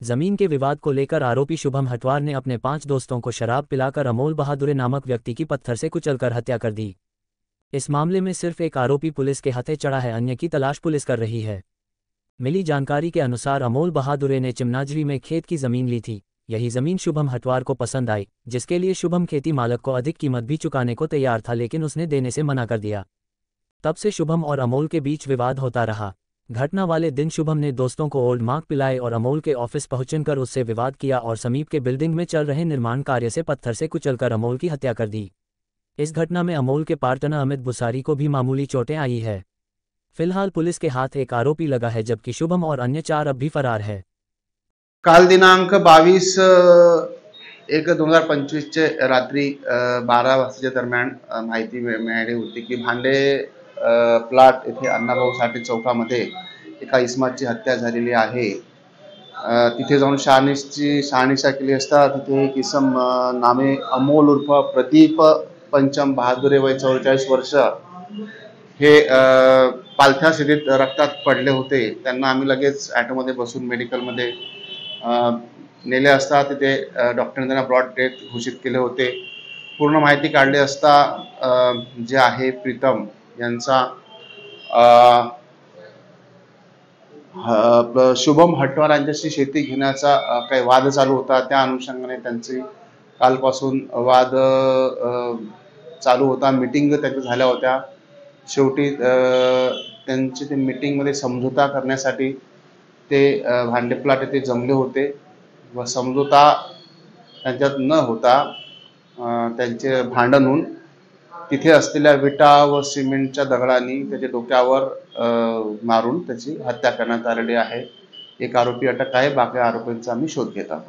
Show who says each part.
Speaker 1: जमीन के विवाद को लेकर आरोपी शुभम हटवार ने अपने 5 दोस्तों को शराब पिलाकर अमोल बहादुर नामक व्यक्ति की पत्थर से कुचलकर हत्या कर दी। इस मामले में सिर्फ एक आरोपी पुलिस के हाथे चढ़ा है, अन्य की तलाश पुलिस कर रही है। मिली जानकारी के अनुसार अमोल बहादुर ने चिमनाजरी में खेत की जमीन ली थी। यही जमीन शुभम हटवार को पसंद आई, जिसके लिए शुभम खेती मालक को अधिक कीमत भी चुकाने को तैयार था, लेकिन उसने देने से मना कर दिया। तब से शुभम और अमोल के बीच विवाद होता रहा। घटना वाले दिन शुभम ने दोस्तों को ओल्ड मार्क पिलाए और अमोल के ऑफिस पहुंचकर उससे विवाद किया और समीप के बिल्डिंग में चल रहे निर्माण कार्य से पत्थर से कुचलकर अमोल की हत्या कर दी। इस घटना में अमोल के पार्टनर अमित बुसारी को भी मामूली चोटें आई है। फिलहाल पुलिस के हाथ एक आरोपी लगा है, जबकि शुभम और अन्य 4 अब भी फरार है।
Speaker 2: काल दिनांक 22/1/2025 चे रात्री 12 वाजताच्या दरम्यान माहिती मिळाली होती की भांडे प्लॉट येथे अण्णाभाऊ साठे चौकामध्ये एका इसमाची हत्या झालेली आहे। तिथे जाऊन शहानिशा केली असता तिथे एक इसम नामे अमोल उर्फ प्रदीप पंचम बहादुरे वय 44 वर्ष हे पालथ्या स्थितीत रक्तात पडले होते। त्यांना आम्ही लगेच ऑटोमध्ये बसून मेडिकलमध्ये नेले असता तिथे डॉक्टरने त्यांना ब्रॉड डेथ घोषित केले होते। पूर्ण माहिती काढली असता जे आहे प्रीतम यांचा शुभम हटवार यांच्याशी शेती घेण्याचा काही वाद चालू होता। त्या अनुषंगाने त्यांची कालपासून वाद चालू होता। मीटिंग त्यांच्या झाल्या होत्या। शेवटी त्यांची ते मीटिंगमध्ये समझोता करण्यासाठी ते भांडे प्लॉट येथे जमले होते व समझोता त्यांच्यात न होता त्यांचे भांडण होऊन तिथे असलेल्या विटा व सिमेंटच्या दगडांनी त्याच्या डोक्यावर मारून त्याची हत्या करण्यात आलेली आहे। एक आरोपी अटक आहे, बाकी आरोपींचा आम्ही शोध घेत आहोत।